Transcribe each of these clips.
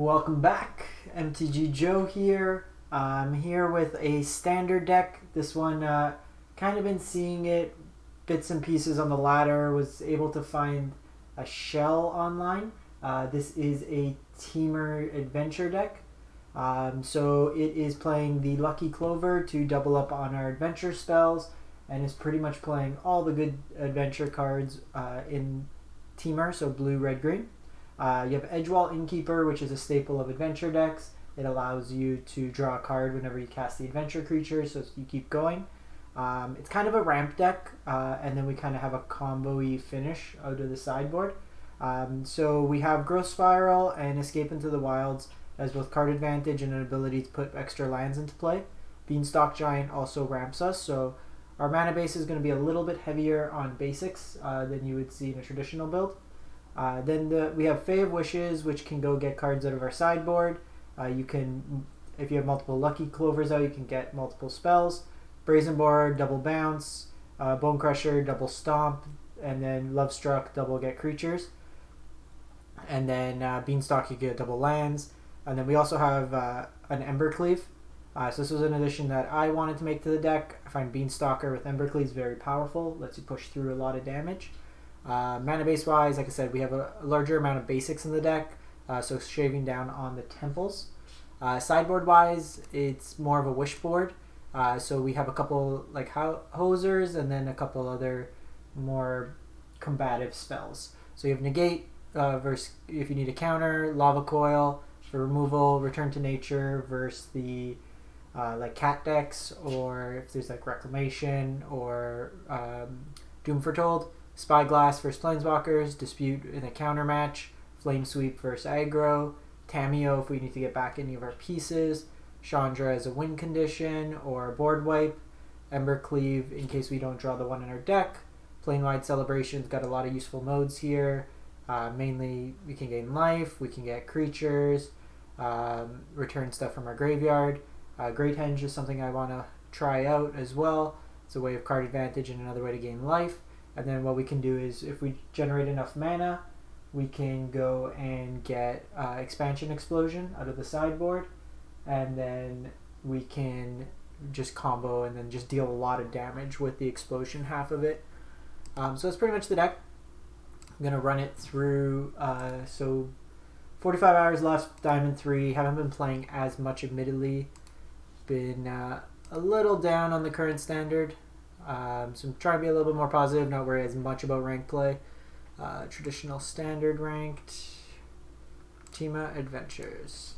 Welcome back, MTG Joe here. I'm here with a standard deck. This one, kind of been seeing it bits and pieces on the ladder. Was able to find a shell online. This is a Temur adventure deck. So it is playing the Lucky Clover to double up on our adventure spells, and is pretty much playing all the good adventure cards in Temur, so blue, red, green. You have Edgewall Innkeeper, which is a staple of adventure decks. It allows you to draw a card whenever you cast the adventure creature, so you keep going. It's kind of a ramp deck, and then we kind of have a combo-y finish out of the sideboard. So we have Growth Spiral and Escape into the Wilds as both card advantage and an ability to put extra lands into play. Beanstalk Giant also ramps us, so our mana base is going to be a little bit heavier on basics than you would see in a traditional build. Then we have Fae of Wishes, which can go get cards out of our sideboard. You can, if you have multiple Lucky Clovers out, you can get multiple spells. Brazen Borrower, double bounce. Bonecrusher, double stomp. And then Lovestruck, double get creatures. And then Beanstalk, you get double lands. And then we also have an Embercleave. So this was an addition that I wanted to make to the deck. I find Beanstalker with Embercleave is very powerful. Lets you push through a lot of damage. Mana base wise, like I said, we have a larger amount of basics in the deck, so shaving down on the temples. Sideboard wise, it's more of a wish board, so we have a couple like hosers and then a couple other more combative spells. So you have Negate versus if you need a counter, Lava Coil for removal, Return to Nature versus the like cat decks, or if there's like Reclamation or Doom Foretold. Spyglass versus Planeswalkers, Dispute in a counter match, Flame Sweep versus Aggro, Tamiyo if we need to get back any of our pieces, Chandra as a win condition or board wipe, Embercleave in case we don't draw the one in our deck. Planewide Celebration's got a lot of useful modes here. Mainly we can gain life, we can get creatures, return stuff from our graveyard. Great Henge is something I want to try out as well. It's a way of card advantage and another way to gain life. And then what we can do is, if we generate enough mana, we can go and get Expansion Explosion out of the sideboard. And then we can just combo and then just deal a lot of damage with the explosion half of it. So that's pretty much the deck. I'm going to run it through. So 45 hours left, Diamond 3. Haven't been playing as much, admittedly. Been a little down on the current standard. So I'm trying to be a little bit more positive, not worry as much about ranked play. Traditional standard ranked. Temur Adventures.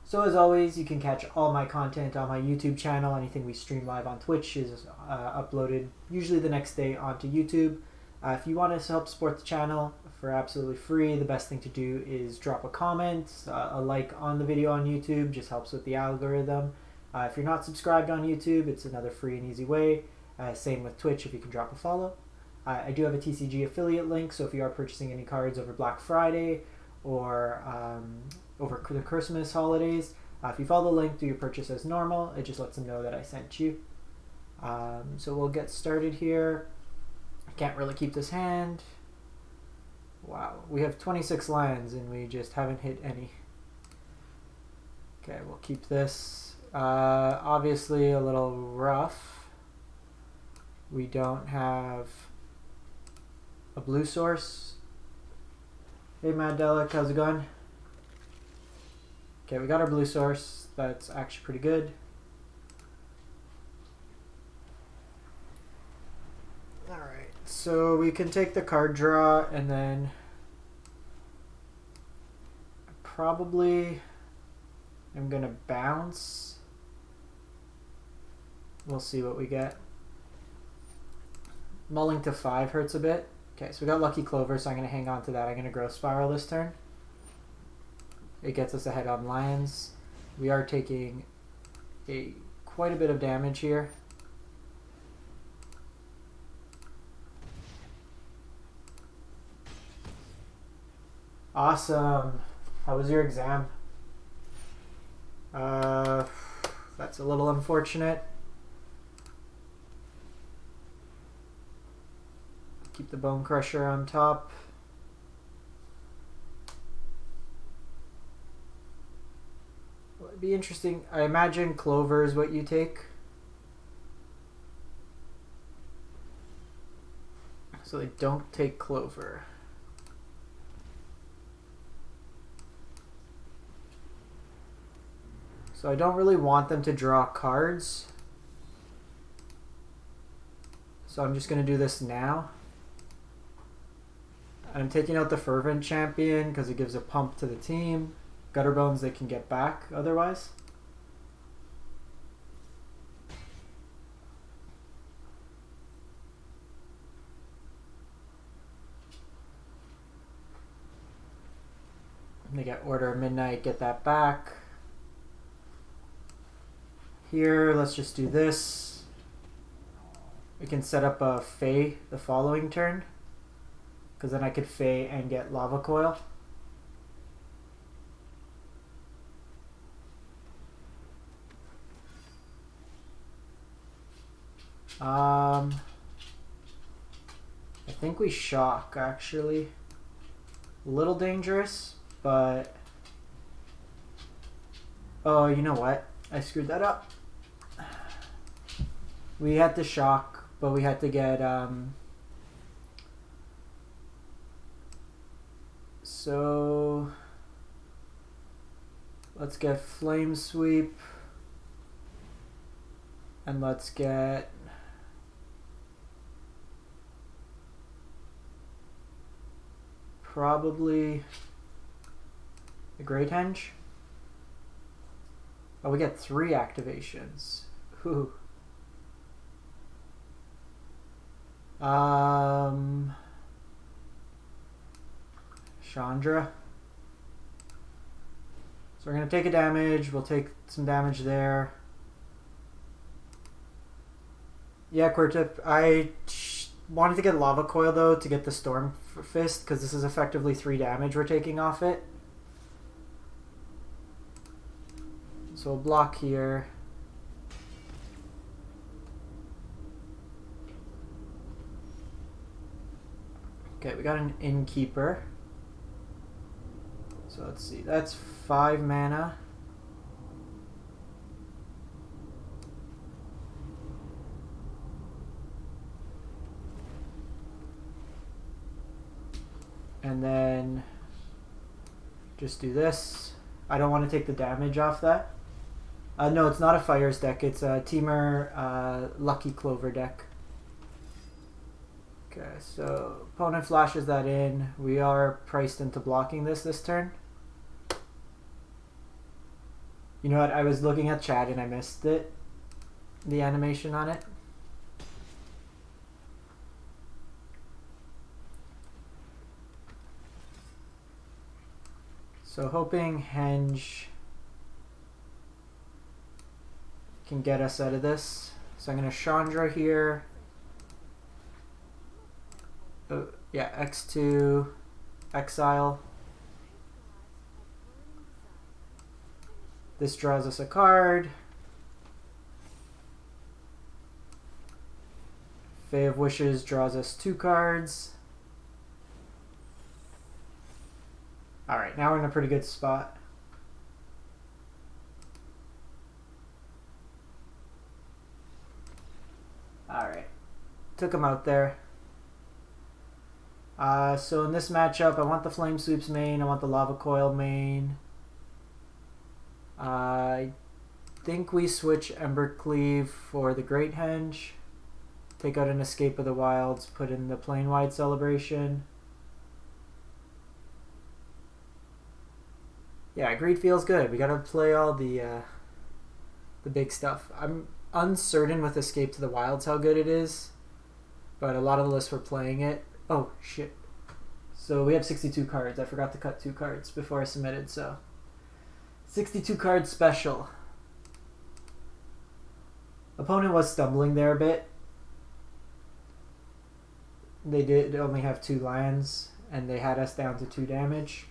So as always, you can catch all my content on my YouTube channel. Anything we stream live on Twitch is uploaded usually the next day onto YouTube. If you want to help support the channel for absolutely free, the best thing to do is drop a comment, a like on the video on YouTube, just helps with the algorithm. If you're not subscribed on YouTube, it's another free and easy way. Same with Twitch if you can drop a follow. I do have a TCG affiliate link, so if you are purchasing any cards over Black Friday or over the Christmas holidays, if you follow the link, do your purchase as normal. It just lets them know that I sent you. So we'll get started here. I can't really keep this hand. Wow, we have 26 lands and we just haven't hit any. Okay, we'll keep this. Obviously a little rough. We don't have a blue source. Hey Mad Delic, how's it going? Okay, we got our blue source. That's actually pretty good. Alright, so we can take the card draw and then probably I'm gonna bounce. We'll see what we get. Mulling to 5 hurts a bit. Okay, so we got Lucky Clover, so I'm going to hang on to that. I'm going to Growth Spiral this turn. It gets us ahead on lands. We are taking quite a bit of damage here. Awesome. How was your exam? That's a little unfortunate. Keep the Bonecrusher on top. it'd be interesting. I imagine Clover is what you take. So they don't take Clover. So I don't really want them to draw cards. So I'm just going to do this now. I'm taking out the Fervent Champion because it gives a pump to the team. Gutterbones they can get back otherwise. They get Order of Midnight, get that back. Here, let's just do this. We can set up a Fae the following turn, because then I could Fae and get Lava Coil. I think we shock, actually. A little dangerous, but... Oh, you know what? I screwed that up. We had to shock, but we had to get... So... Let's get Flame Sweep. And let's get... Probably the Great Henge. Oh, we get 3 activations. Whew. Chandra. So we're gonna take a damage. We'll take some damage there. Yeah, Quartip. I wanted to get Lava Coil though to get the Storm Fist because this is effectively 3 damage we're taking off it. So we'll block here. Okay, we got an Innkeeper. So let's see, that's 5 mana. And then just do this. I don't want to take the damage off that. No, it's not a Fires deck. It's a Temur Lucky Clover deck. Okay, so opponent flashes that in. We are priced into blocking this turn. You know what? I was looking at chat and I missed it. The animation on it. So hoping Henge can get us out of this. So I'm going to Chandra here. Oh, yeah, X2, Exile. This draws us a card. Fae of Wishes draws us 2 cards. Alright, now we're in a pretty good spot. Alright, took him out there. So in this matchup, I want the Flame Sweeps main, I want the Lava Coil main. I think we switch Embercleave for the Great Henge. Take out an Escape of the Wilds, put in the Planewide Celebration. Yeah, Greed feels good. We gotta play all the big stuff. I'm uncertain with Escape to the Wilds how good it is, but a lot of the lists were playing it. Oh, shit. So we have 62 cards. I forgot to cut 2 cards before I submitted, so... 62 card special. Opponent was stumbling there a bit. They did only have 2 lands, and they had us down to 2 damage.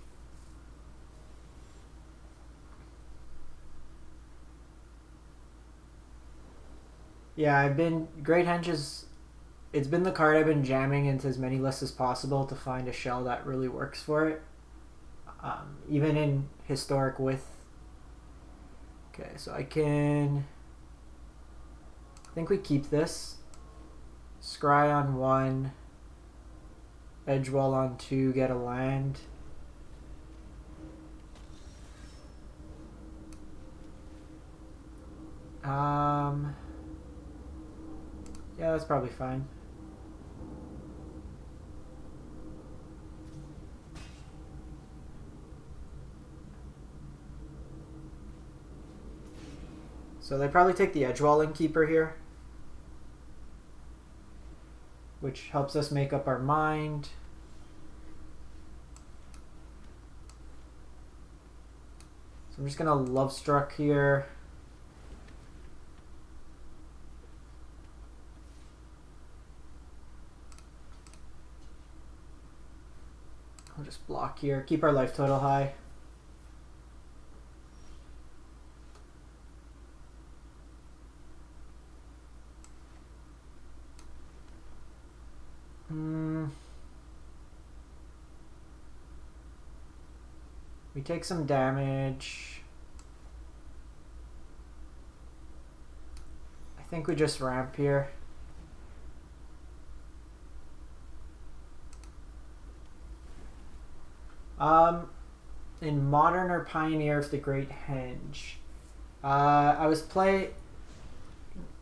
Yeah, I've been... Great Henge's... It's been the card I've been jamming into as many lists as possible to find a shell that really works for it. Even in Historic with Okay, so I think we keep this. Scry on 1. Edgewall on 2, get a land. Yeah, that's probably fine. So they probably take the Edgewall Innkeeper here, which helps us make up our mind. So I'm just gonna Lovestruck here. I'll just block here, keep our life total high. We take some damage. I think we just ramp here. In Modern or Pioneer of the Great Henge. I was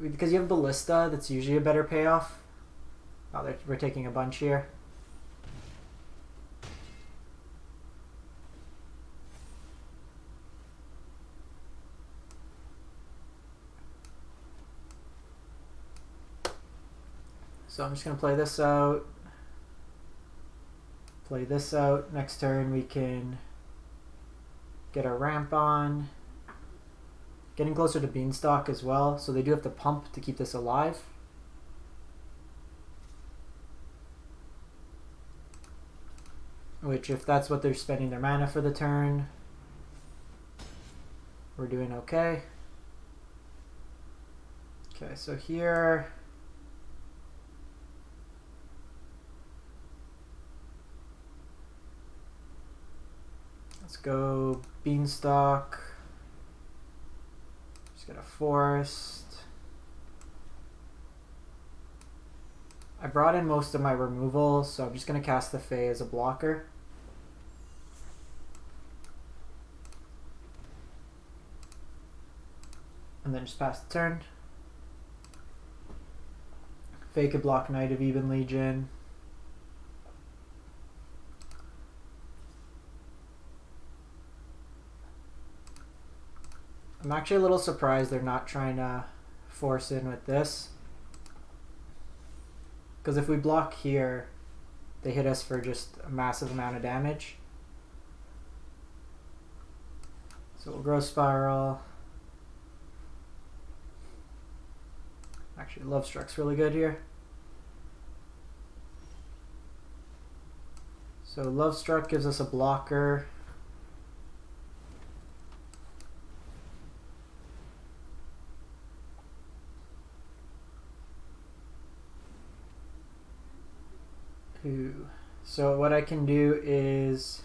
because you have Ballista, that's usually a better payoff. Oh, we're taking a bunch here. So I'm just going to play this out. Play this out. Next turn we can get our ramp on. Getting closer to Beanstalk as well, so they do have to pump to keep this alive. Which, if that's what they're spending their mana for the turn, we're doing okay. Okay, so here... let's go Beanstalk. Just get a forest. I brought in most of my removal, so I'm just going to cast the Fae as a blocker. And then just pass the turn. Fae could block Knight of Even Legion. I'm actually a little surprised they're not trying to force in with this. Because if we block here, they hit us for just a massive amount of damage. So we'll Growth Spiral. Actually, Lovestruck's really good here. So Lovestruck gives us a blocker. Ooh. So what I can do is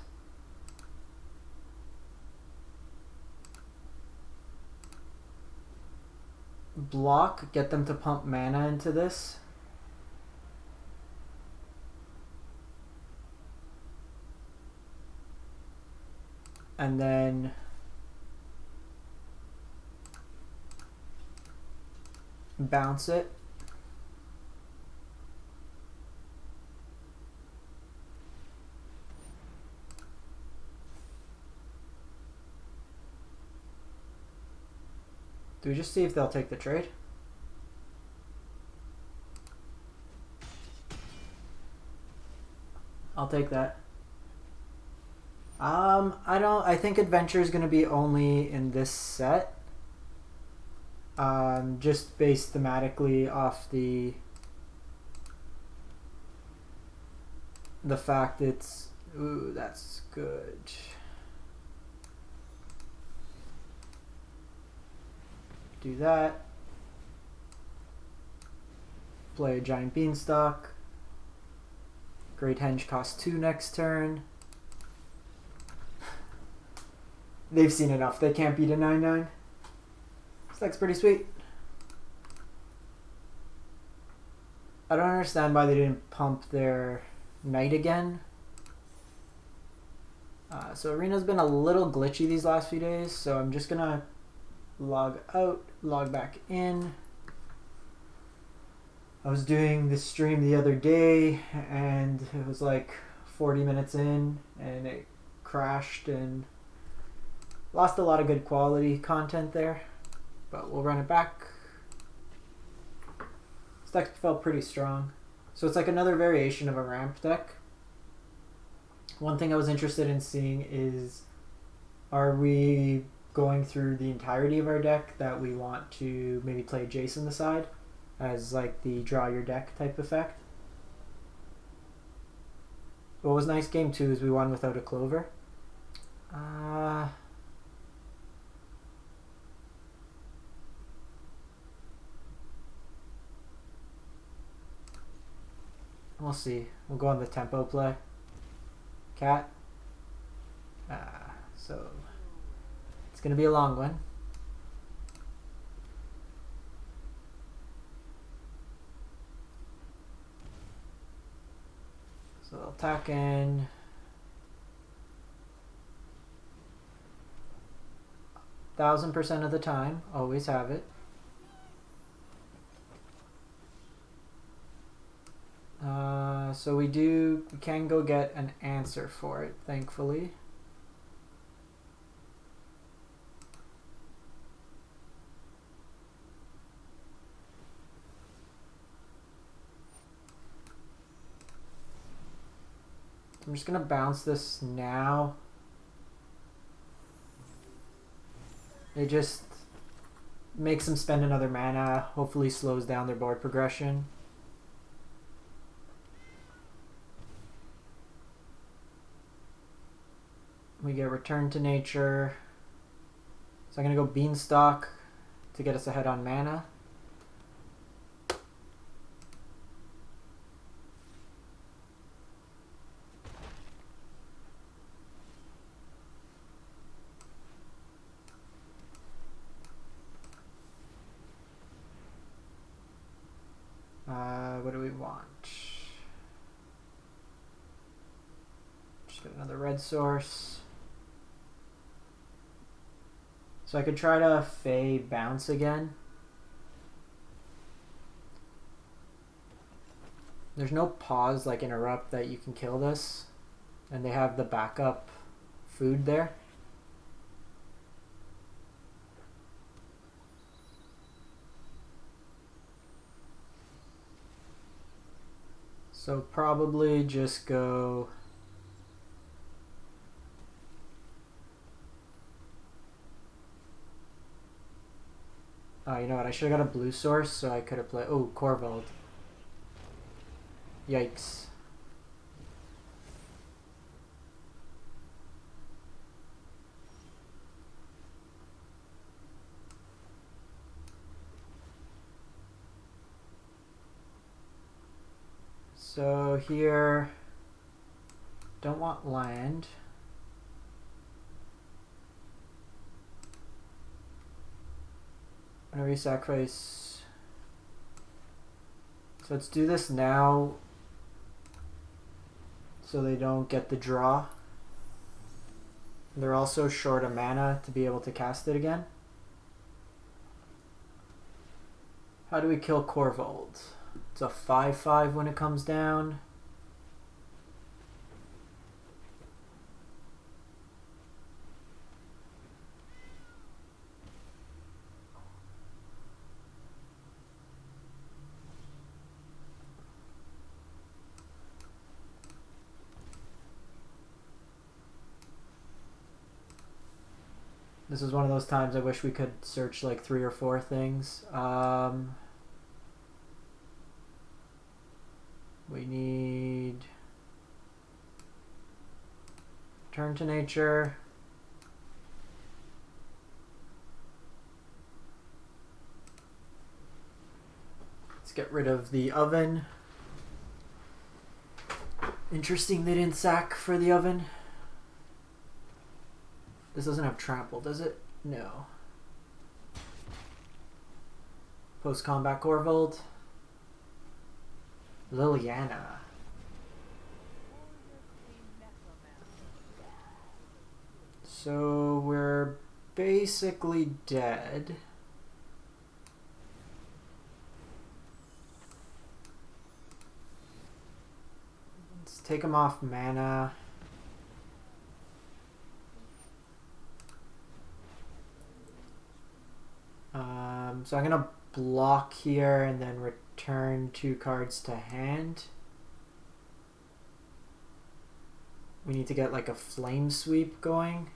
block, get them to pump mana into this. And then bounce it. Do we just see if they'll take the trade? I'll take that. I think Adventure is going to be only in this set. Just based thematically off the fact it's, ooh, that's good. Do that. Play a Giant Beanstalk. Great Henge costs 2 next turn. They've seen enough. They can't beat a 9/9. This deck's pretty sweet. I don't understand why they didn't pump their Knight again. So Arena's been a little glitchy these last few days, so I'm just gonna log out, log back in. I was doing this stream the other day and it was like 40 minutes in and it crashed and lost a lot of good quality content there, but we'll run it back. This deck felt pretty strong. So it's like another variation of a ramp deck. One thing I was interested in seeing is, are we going through the entirety of our deck that we want to maybe play Jace on the side as like the draw your deck type effect? What was nice game 2 is we won without a Clover. We'll see. We'll go on the tempo play. Cat. So it's going to be a long one. So they'll attack in. %1,000% of the time. Always have it. So we can go get an answer for it, thankfully. I'm just gonna bounce this now. It just makes them spend another mana, hopefully slows down their board progression. We get Return to Nature. So I'm going to go Beanstalk to get us ahead on mana. What do we want? Just get another red source. So I could try to Fae bounce again. There's no pause like interrupt that you can kill this. And they have the backup food there. So probably just go... Oh, you know what? I should have got a blue source so I could have played... Oh, Corvold. Yikes. So here... Don't want land. Whenever you sacrifice... So let's do this now so they don't get the draw. They're also short of mana to be able to cast it again. How do we kill Corvold? It's a 5/5 when it comes down. This is one of those times I wish we could search like 3 or 4 things. We need Turn to Nature. Let's get rid of the oven. Interesting they didn't sack for the oven. This doesn't have trample, does it? No. Post-combat Corvold. Liliana. So we're basically dead. Let's take him off mana. So I'm gonna block here and then return 2 cards to hand. We need to get like a flame sweep going.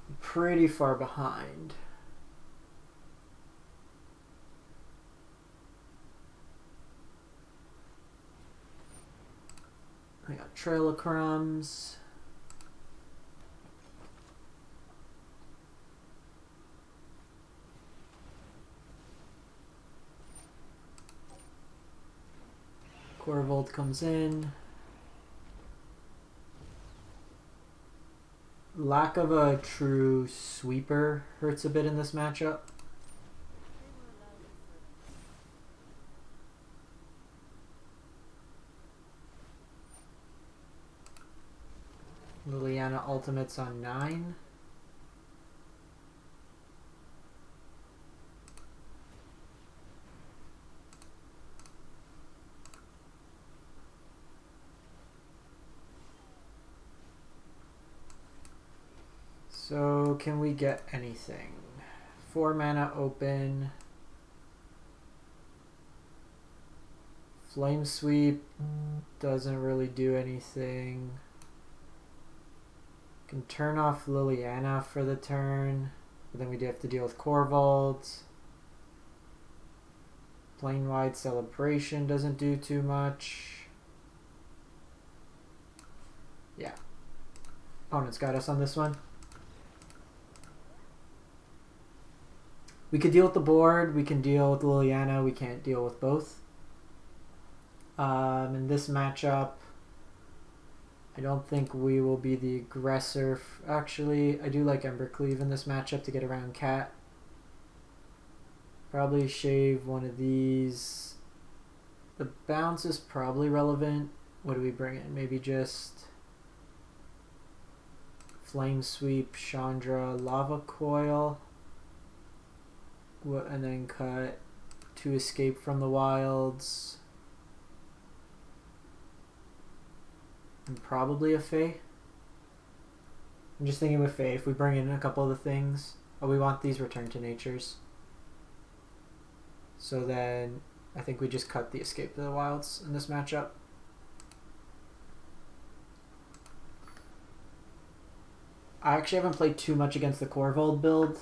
I'm pretty far behind. I got Trail of Crumbs. Corvold comes in. Lack of a true sweeper hurts a bit in this matchup. Liliana ultimates on 9. So can we get anything? 4 mana open. Flame Sweep doesn't really do anything. Can turn off Liliana for the turn, but then we do have to deal with Corvold. Planewide Celebration doesn't do too much. Yeah. Opponent's got us on this one. We could deal with the board, we can deal with Liliana, we can't deal with both. In this matchup, I don't think we will be the aggressor. Actually, I do like Embercleave in this matchup to get around Cat. Probably shave one of these. The bounce is probably relevant. What do we bring in? Maybe just Flame Sweep, Chandra, Lava Coil. And then cut to Escape from the Wilds. And probably a Fae. I'm just thinking with Fae, if we bring in a couple of the things. Oh, we want these Return to Natures. So then I think we just cut the Escape to the Wilds in this matchup. I actually haven't played too much against the Corvold build.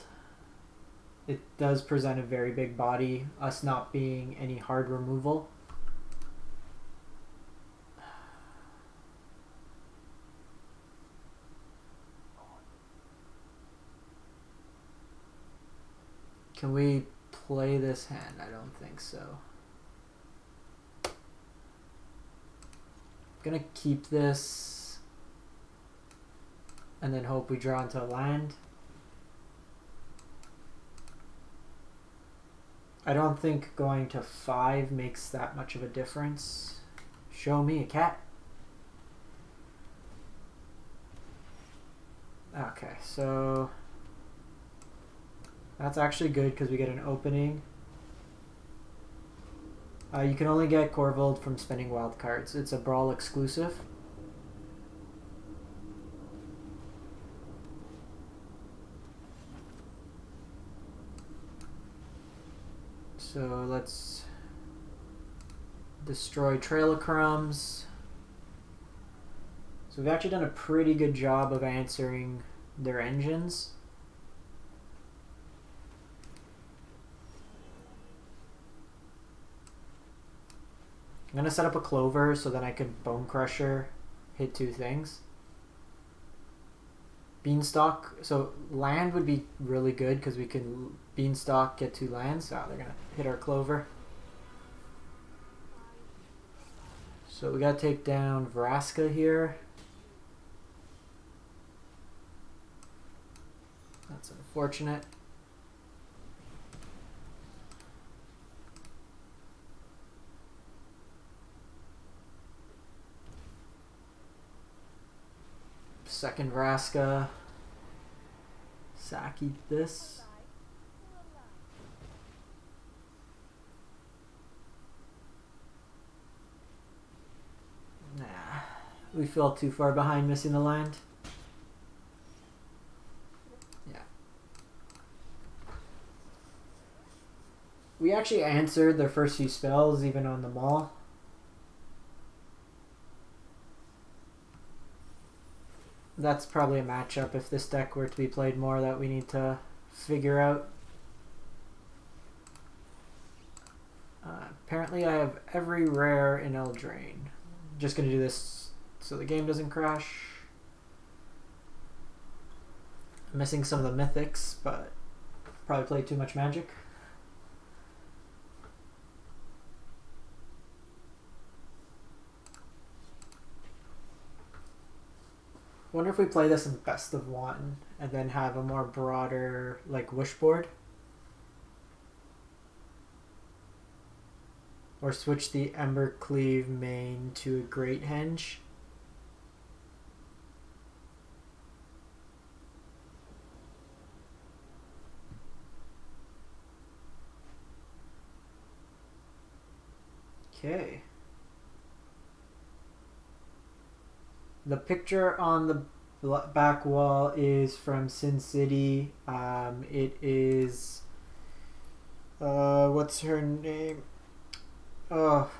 It does present a very big body, us not being any hard removal. Can we play this hand? I don't think so. I'm gonna keep this and then hope we draw into a land. I don't think going to 5 makes that much of a difference. Show me a cat. Okay, so that's actually good because we get an opening. You can only get Corvold from spending wild cards. It's a Brawl exclusive. So let's destroy Trail of Crumbs. So we've actually done a pretty good job of answering their engines. I'm going to set up a Clover so that I can Bonecrusher, hit 2 things. Beanstalk, so land would be really good because we can Beanstalk, get 2 lands. Oh, they're going to hit our Clover. So we got to take down Vraska here. That's unfortunate. Second Vraska. Saki this. Nah. We fell too far behind missing the land. Yeah. We actually answered their first few spells even on the mall. That's probably a matchup if this deck were to be played more that we need to figure out. Apparently I have every rare in Eldraine. Just going to do this so the game doesn't crash. I'm missing some of the mythics, but probably played too much Magic. Wonder if we play this in best of one and then have a more broader like wish board. Or switch the Embercleave main to a Great Henge. Okay. The picture on the back wall is from Sin City. It is... what's her name? Oh,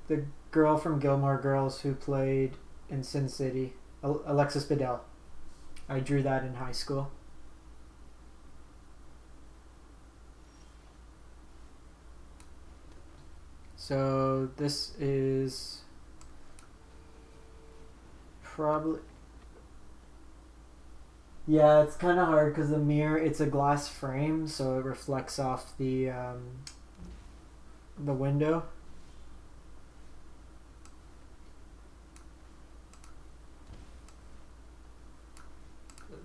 the girl from Gilmore Girls who played in Sin City. Alexis Bledel. I drew that in high school. So this is probably... Yeah, it's kind of hard because the mirror, it's a glass frame, so it reflects off the window.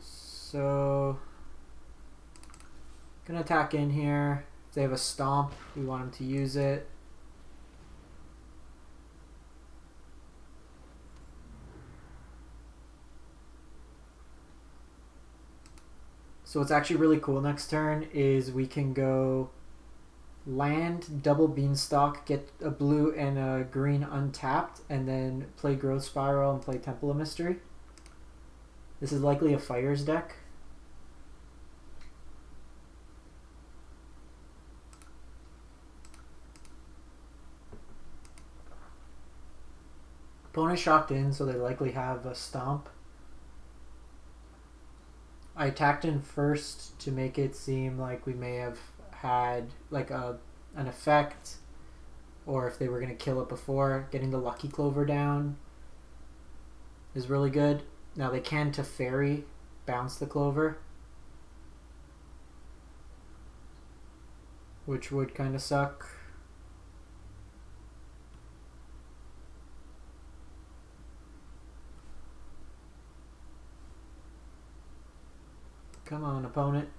So, gonna attack in here. If they have a stomp, we want them to use it. So what's actually really cool next turn is we can go land, double Beanstalk, get a blue and a green untapped, and then play Growth Spiral and play Temple of Mystery. This is likely a Fires deck. Opponent shocked in, so they likely have a Stomp. I attacked in first to make it seem like we may have had like an effect, or if they were going to kill it before. Getting the Lucky Clover down is really good. Now they can Teferi bounce the Clover, which would kind of suck. Come on, opponent.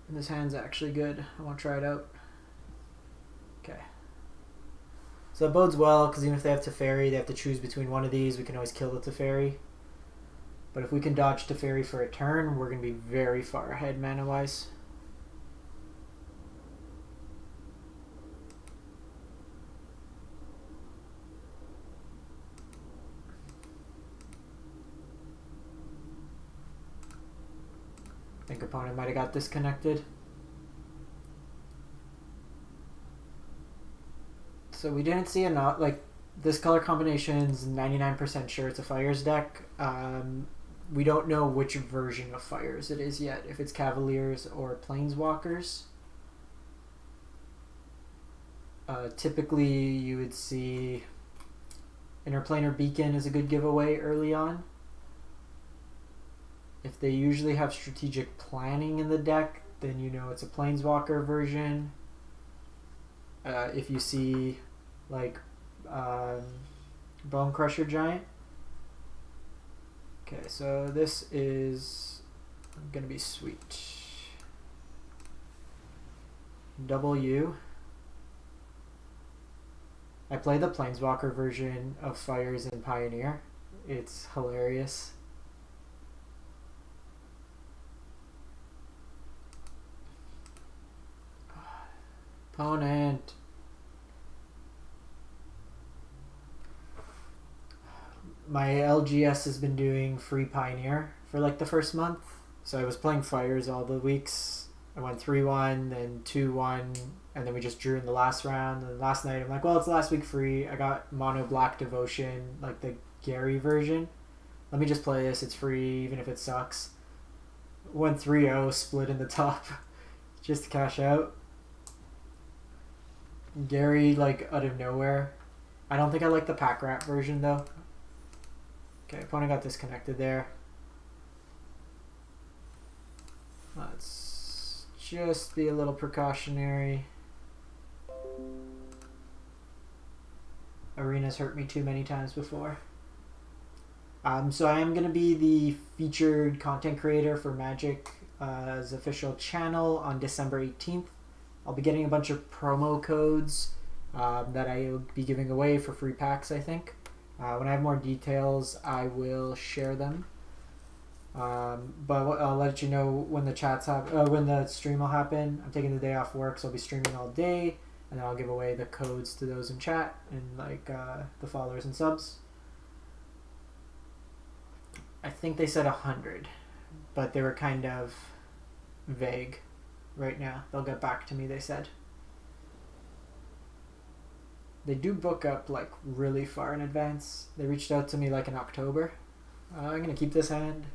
This hand's actually good. I want to try it out. Okay. So it bodes well, because even if they have Teferi, they have to choose between one of these. We can always kill the Teferi. But if we can dodge Teferi for a turn, we're going to be very far ahead mana-wise. I think opponent might have got disconnected. So we didn't see enough, like, this color combination's 99% sure it's a Fires deck. We don't know which version of Fires it is yet, if it's Cavaliers or Planeswalkers. Typically you would see Interplanar Beacon is a good giveaway early on. If they usually have strategic planning in the deck, then you know it's a Planeswalker version. If you see like Bonecrusher Giant. Okay, so this is gonna be sweet. W. I played the Planeswalker version of Fires in Pioneer. It's hilarious. Opponent. My LGS has been doing free Pioneer for like the first month. So I was playing Fires all the weeks. I went 3-1, then 2-1, and then we just drew in the last round. And last night I'm like, well, it's last week free. I got Mono Black Devotion, like the Gary version. Let me just play this. It's free, even if it sucks. Went 3-0, split in the top, just to cash out. Gary, like, out of nowhere. I don't think I like the Pack Rat version, though. Okay, opponent got disconnected there. Let's just be a little precautionary. Arena's hurt me too many times before. So I am going to be the featured content creator for Magic's official channel on December 18th. I'll be getting a bunch of promo codes that I will be giving away for free packs, I think. When I have more details, I will share them. But I'll let you know when the when the stream will happen. I'm taking the day off work, so I'll be streaming all day, and then I'll give away the codes to those in chat and like the followers and subs. I think they said 100, but they were kind of vague right now. They'll get back to me, they said. They do book up like really far in advance. They reached out to me like in October. I'm going to keep this hand.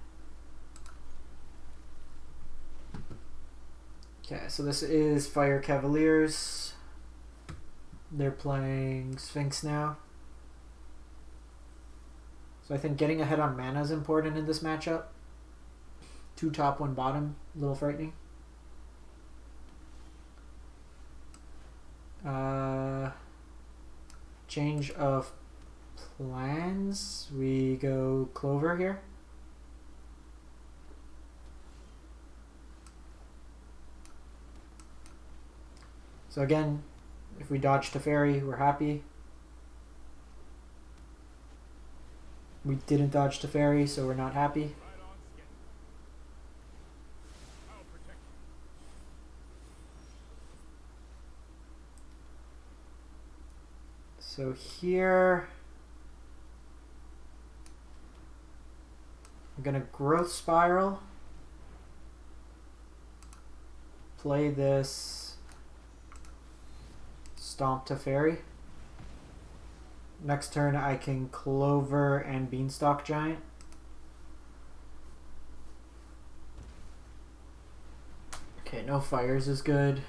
Okay, so this is Fire Cavaliers. They're playing Sphinx now. So I think getting ahead on mana is important in this matchup. 2 top, 1 bottom, a little frightening. Change of plans. We go Clover here. So again, if we dodge Teferi, we're happy. We didn't dodge Teferi, so we're not happy. So here, I'm going to Growth Spiral, play this Stomp Teferi. Next turn I can Clover and Beanstalk Giant. Okay, no fires is good.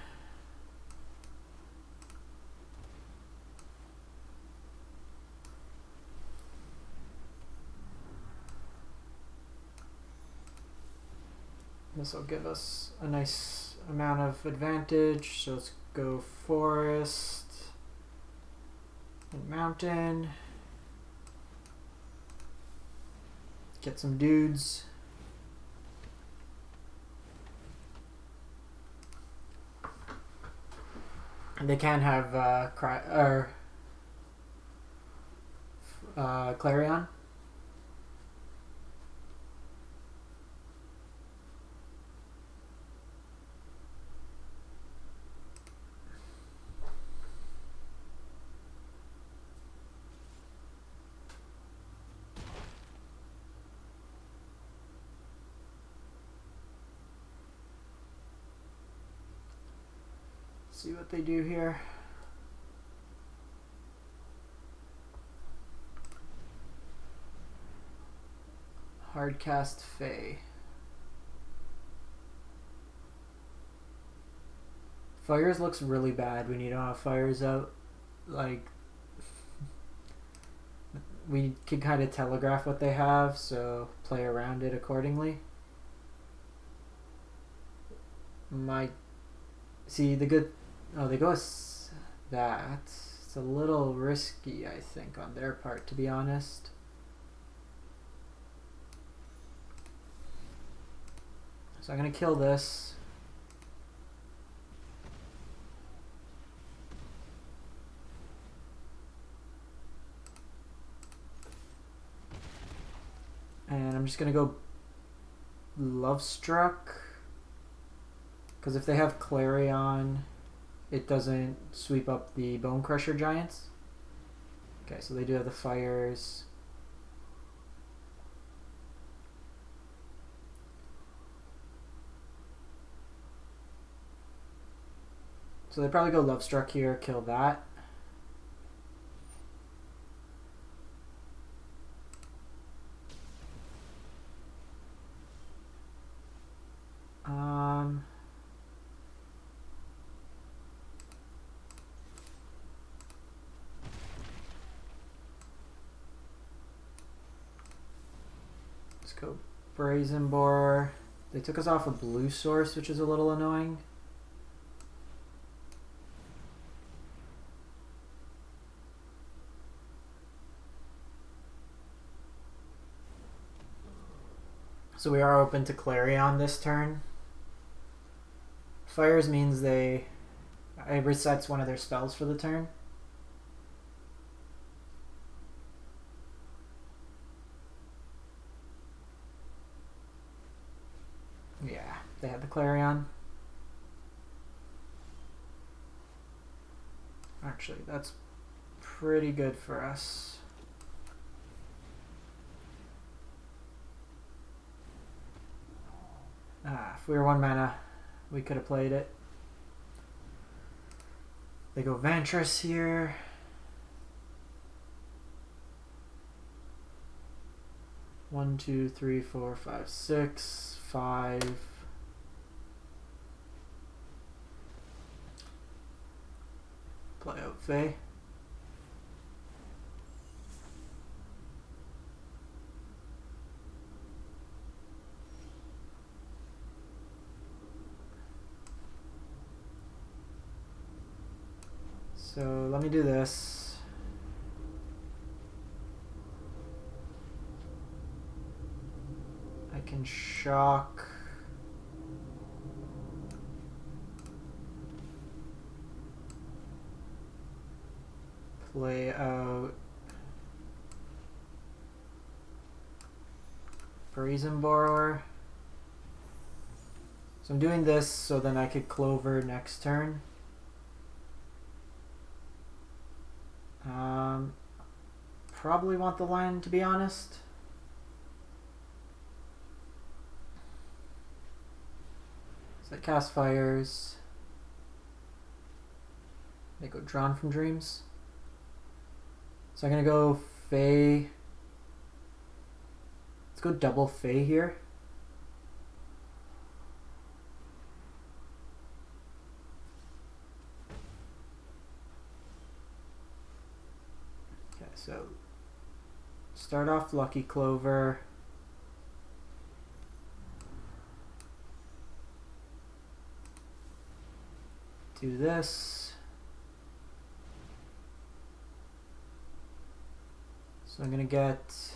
This will give us a nice amount of advantage. So let's go Forest and Mountain. Get some dudes. And they can have Clarion. See what they do here. Hardcast Fae. Fires looks really bad when you don't have fires out. Like, we can kind of telegraph what they have, so play around it accordingly. See the good. Oh, they go with that. It's a little risky, I think, on their part, to be honest. So I'm going to kill this. And I'm just going to go Lovestruck. Because if they have Clarion, it doesn't sweep up the Bonecrusher Giants. Okay, so they do have the fires. So they probably go Lovestruck here, kill that. Let's go Brazen Borrower. They took us off a blue source, which is a little annoying. So we are open to Clarion this turn. Fires means it resets one of their spells for the turn. Yeah, they had the Clarion. Actually, that's pretty good for us. If we were 1 mana, we could have played it. They go Vantress here. One, two, three, four, five, six, 5. Play out Fae. So let me do this. I can shock. Play out Brazen Borrower. So I'm doing this so then I could Clover next turn. Probably want the land, to be honest. So I cast fires. They go Drawn from Dreams. So I'm gonna go Fae. Let's go double Fae here. Okay, so start off Lucky Clover. Do this. So I'm going to get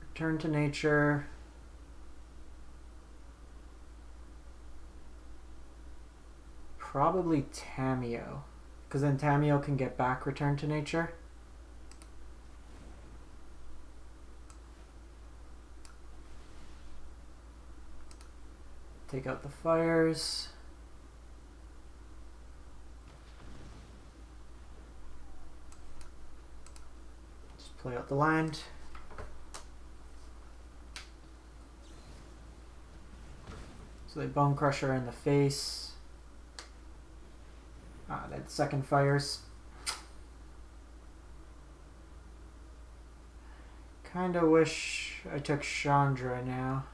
Return to Nature. Probably Tamiyo, because then Tamiyo can get back Return to Nature. Take out the fires. Just play out the land. So they Bonecrusher in the face. That second fires. Kinda wish I took Chandra now.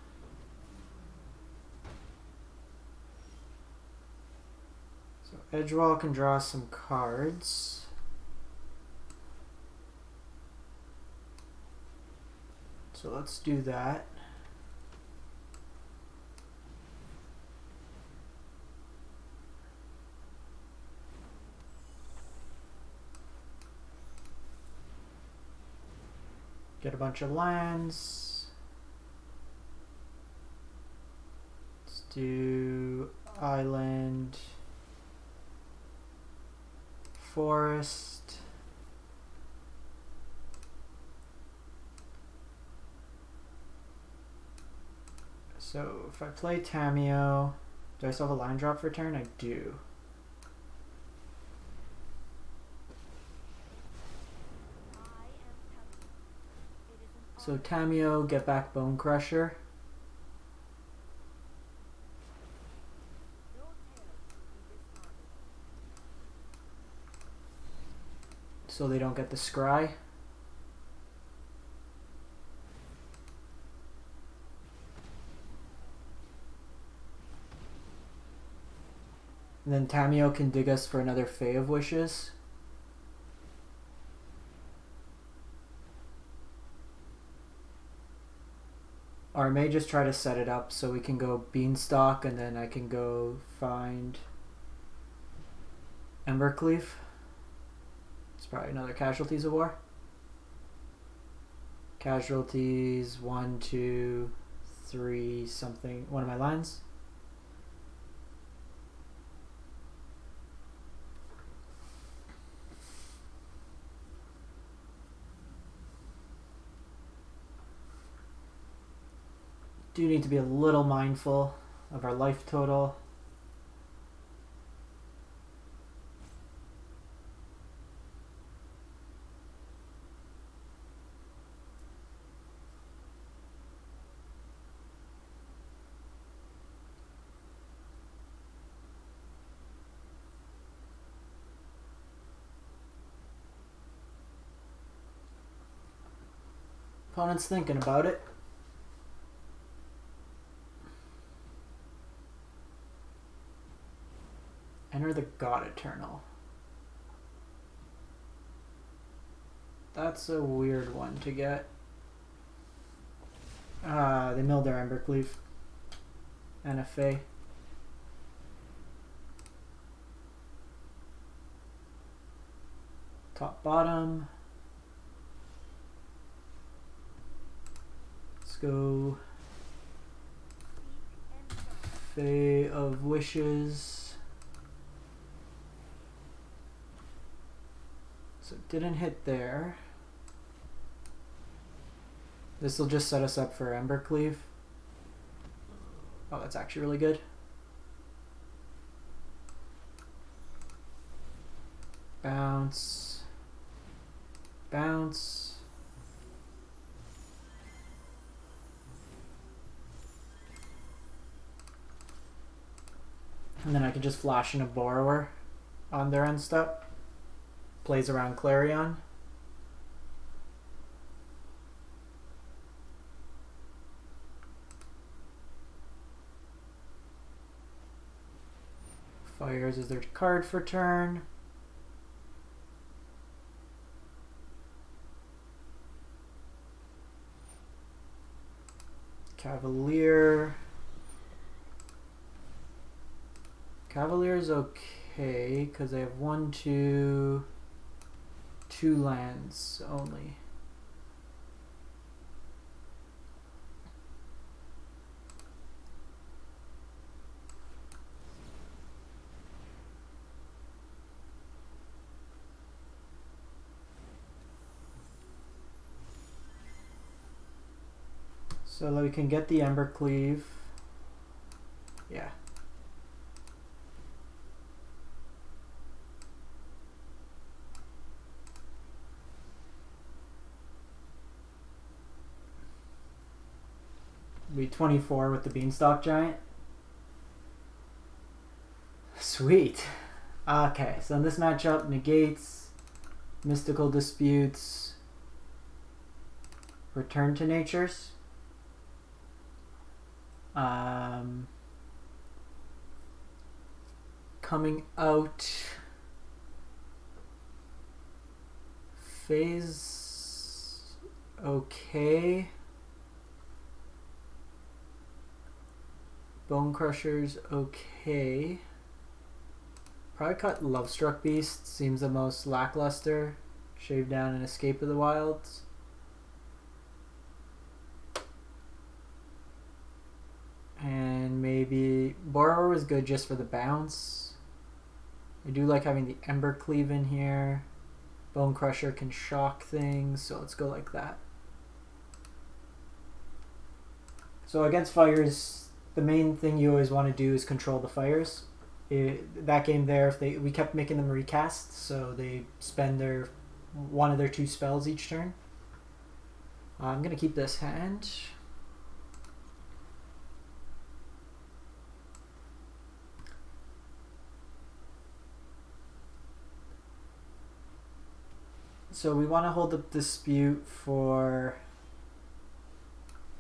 So Edgewall can draw some cards. So let's do that. Get a bunch of lands. Do island, forest. So if I play Tamiyo, do I still have a line drop for turn? I do. So Tamiyo, get back Bonecrusher. So they don't get the scry. And then Tamiyo can dig us for another Fae of Wishes. Or I may just try to set it up so we can go Beanstalk and then I can go find Embercleave. It's probably another Casualties of War. Casualties, 1, 2, 3, something. One of my lands. Do need to be a little mindful of our life total. Opponent's thinking about it. Enter the God Eternal. That's a weird one to get. They milled their Embercleave. And a Fae. Top, bottom. Let's go. Fae of Wishes. So it didn't hit there. This will just set us up for Embercleave. Oh, that's actually really good. Bounce. Bounce. And then I can just flash in a Borrower on their end step. Plays around Clarion. Fires is their card for turn. Cavalier. Cavalier's okay because they have 1, 2, 2 lands only. So that we can get the Embercleave. Yeah. Be 24 with the Beanstalk Giant. Sweet. Okay, so in this matchup, Negates, Mystical Disputes, Return to Natures. Coming out, Phase, okay. Bonecrusher's okay. Probably cut Lovestruck Beast, seems the most lackluster. Shave down and Escape of the Wilds. And maybe Borrower was good just for the bounce. I do like having the Embercleave in here. Bonecrusher can shock things, so let's go like that. So against fires, the main thing you always want to do is control the fires. That game there, we kept making them recast, so they spend one of their 2 spells each turn. I'm gonna keep this hand. So we want to hold up dispute for.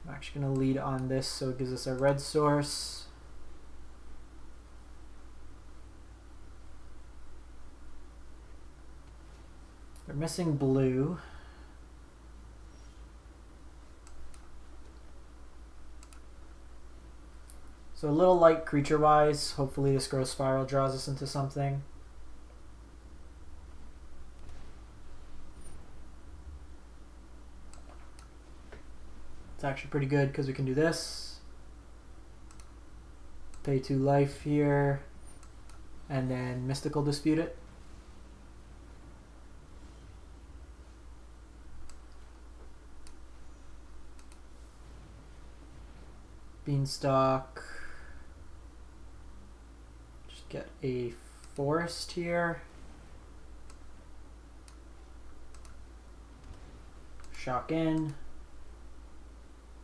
I'm actually going to lead on this, so it gives us a red source. They're missing blue. So a little light creature-wise. Hopefully this Growth Spiral draws us into something. It's actually pretty good because we can do this. Pay 2 life here. And then Mystical Dispute it. Beanstalk. Just get a forest here. Shock in.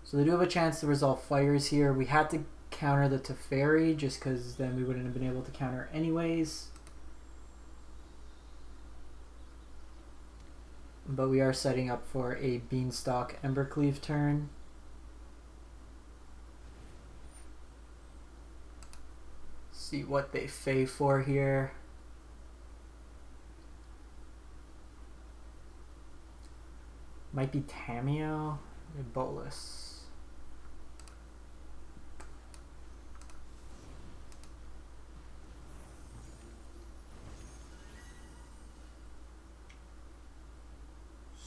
So they do have a chance to resolve fires here. We had to counter the Teferi just because then we wouldn't have been able to counter anyways. But we are setting up for a Beanstalk Embercleave turn. See what they Fae for here. Might be Tamiyo and Bolus.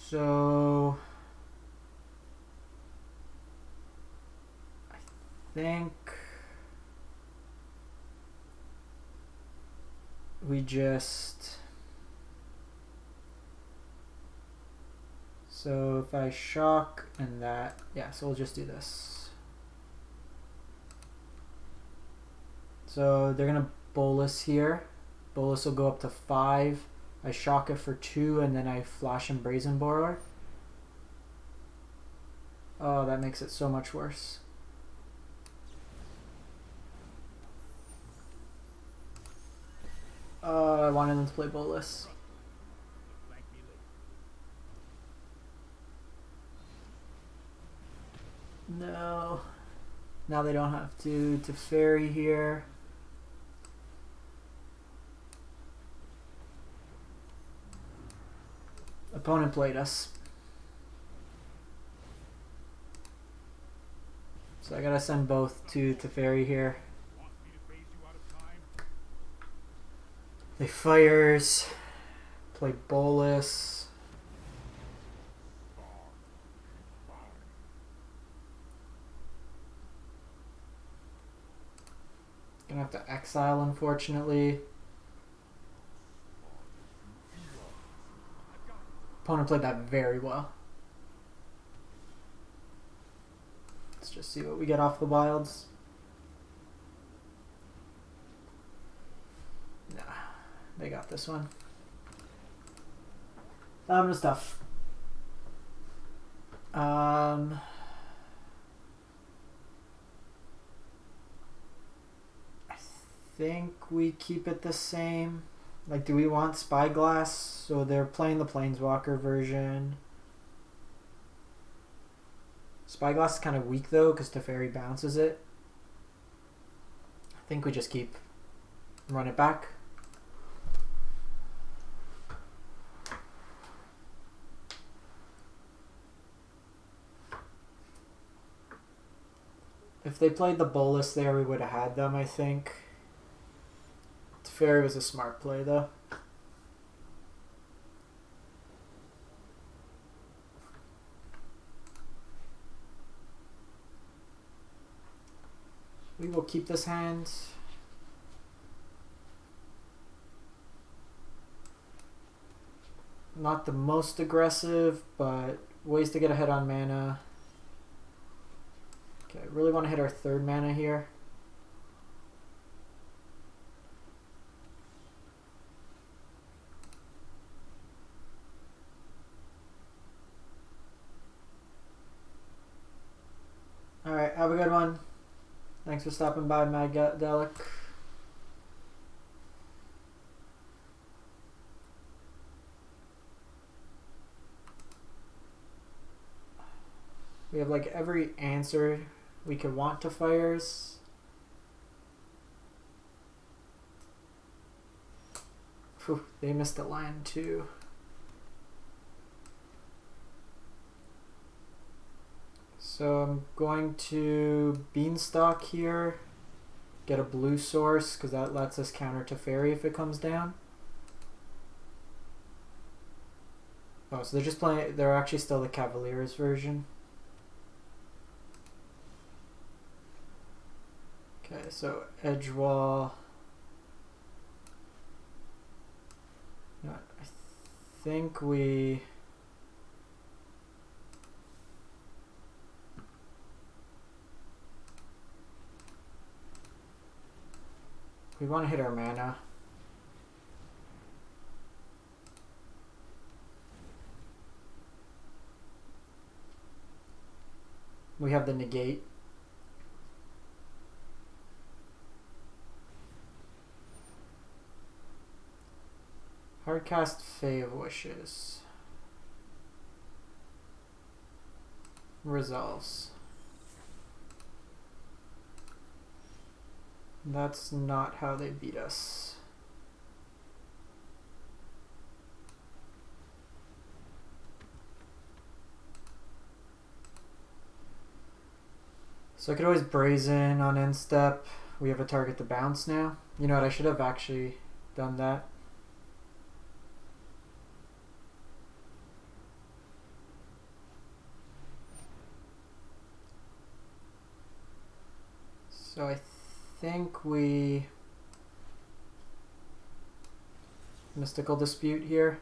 So I think we just, so if I shock and that, yeah, so we'll just do this. So they're gonna bolus here. Bolus will go up to 5. I shock it for 2 and then I flash and Brazen Borrower. Oh, that makes it so much worse. I wanted them to play Bolus. No. Now they don't have to Teferi here. Opponent played us. So I gotta send both to Teferi here. They fires. Play Bolus. Gonna have to exile, unfortunately. Opponent played that very well. Let's just see what we get off the wilds. Nah, they got this one. Stuff. I think we keep it the same. Like, do we want Spyglass? So they're playing the Planeswalker version. Spyglass is kind of weak though because Teferi bounces it. I think we just run it back. If they played the Bolus there, we would have had them, I think. Teferi was a smart play, though. We will keep this hand. Not the most aggressive, but ways to get ahead on mana. Okay, really want to hit our third mana here. Alright, have a good one. Thanks for stopping by, Magdelic. We have like every answer we could want to fires. Whew, they missed a land too. So I'm going to Beanstalk here, get a blue source because that lets us counter to Fairy if it comes down. Oh, so they're just playing, they're actually still the Cavaliers version. Okay, so Edgewall. No, I think we want to hit our mana. We have the Negate. Hardcast Fae of Wishes. Resolves. That's not how they beat us. So I could always Brazen on end step. We have a target to bounce now. You know what, I should have actually done that. So I think we Mystical Dispute here.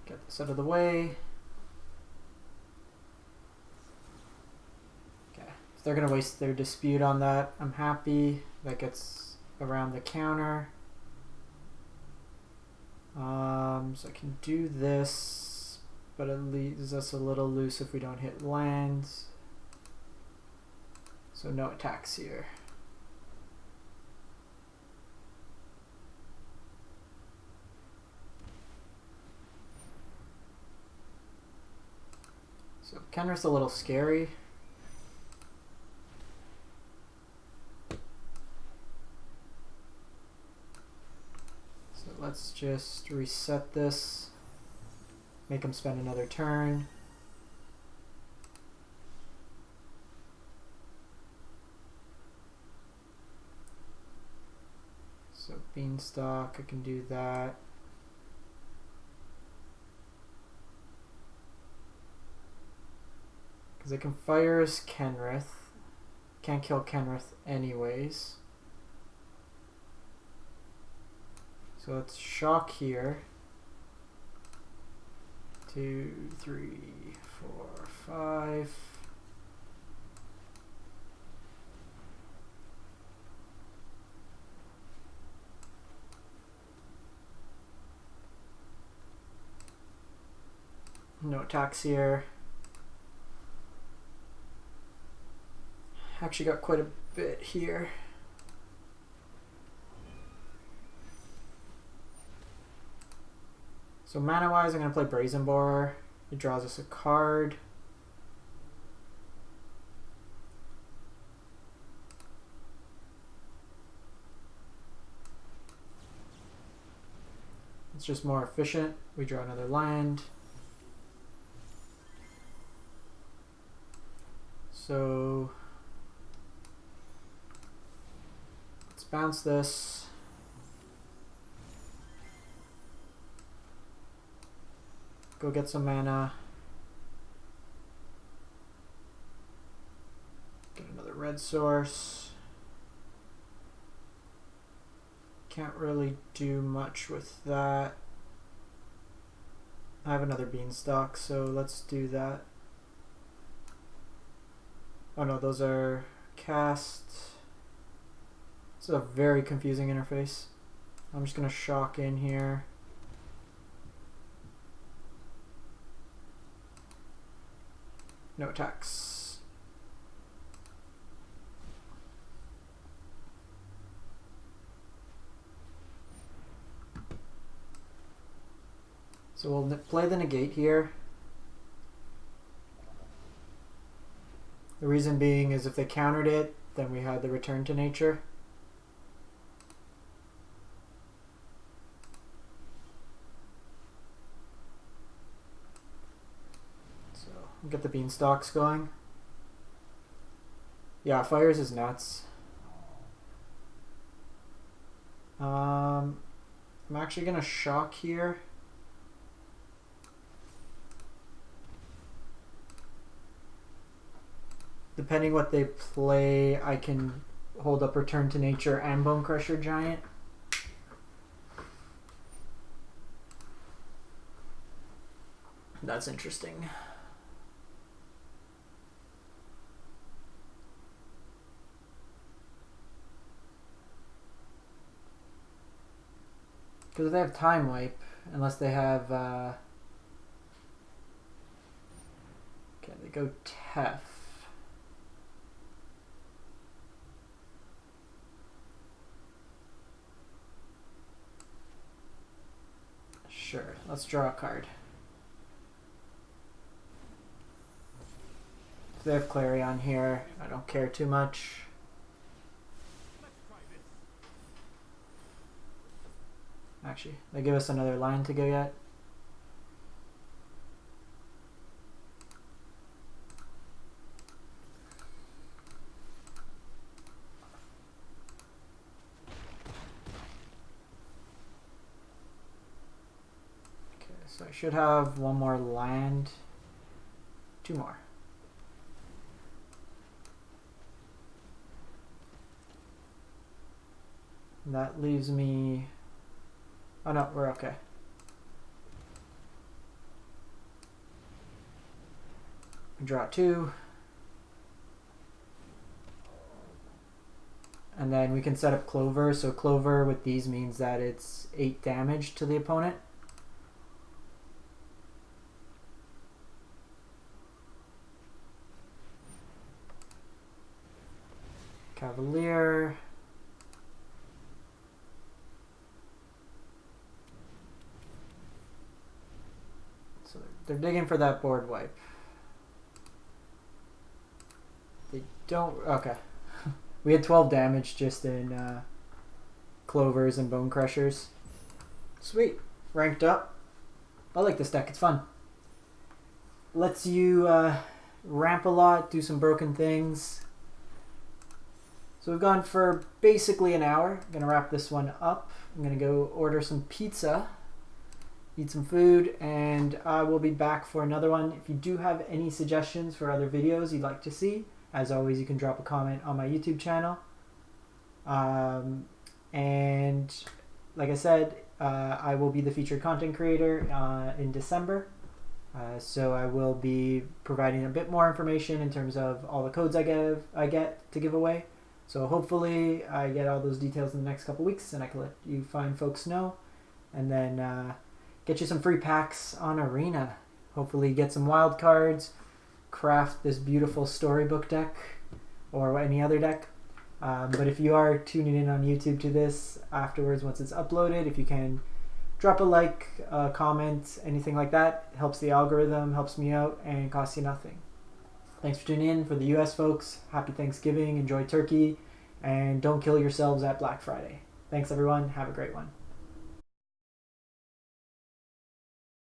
Get this out of the way. Okay, if they're gonna waste their dispute on that, I'm happy. That gets around the counter. So I can do this, but it leaves us a little loose if we don't hit lands. So no attacks here. So Kenrith's a little scary. Let's just reset this, make him spend another turn. So Beanstalk, I can do that. Because I can fire as Kenrith. Can't kill Kenrith anyways. So let's shock here. 2, 3, 4, 5. No attacks here. Actually got quite a bit here. So mana wise, I'm going to play Brazen Borrower. It draws us a card. It's just more efficient. We draw another land. So let's bounce this. Go get some mana. Get another red source. Can't really do much with that. I have another Beanstalk, so let's do that. Oh no, those are cast. This is a very confusing interface. I'm just going to shock in here. No attacks. So we'll play the Negate here. The reason being is if they countered it, then we had the Return to Nature. So we'll get the Beanstalks going. Yeah, Fires is nuts. I'm actually going to shock here. Depending what they play, I can hold up Return to Nature and Bonecrusher Giant. That's interesting. Because if they have Time Wipe, unless they have... okay, they go Tef. Sure, let's draw a card. If they have Clarion here, I don't care too much. Actually, they give us another line to go get. So I should have one more land, two more. And that leaves me, oh no, we're okay. Draw two. And then we can set up Clover. So Clover with these means that it's 8 damage to the opponent. Cavalier. So they're digging for that board wipe. They don't, okay. We had 12 damage just in Clovers and Bonecrushers. Sweet. Ranked up. I like this deck, it's fun. Lets you ramp a lot, do some broken things. So we've gone for basically an hour. I'm going to wrap this one up. I'm going to go order some pizza, eat some food, and I will be back for another one. If you do have any suggestions for other videos you'd like to see, as always, you can drop a comment on my YouTube channel. And like I said, I will be the featured content creator in December. So I will be providing a bit more information in terms of all the codes I get to give away. So hopefully I get all those details in the next couple weeks and I can let you fine folks know. And then get you some free packs on Arena. Hopefully get some wild cards, craft this beautiful storybook deck or any other deck. But if you are tuning in on YouTube to this afterwards, once it's uploaded, if you can drop a like, comment, anything like that, it helps the algorithm, helps me out, and costs you nothing. Thanks for tuning in. For the US folks, happy Thanksgiving, enjoy turkey, and don't kill yourselves at Black Friday. Thanks everyone, have a great one.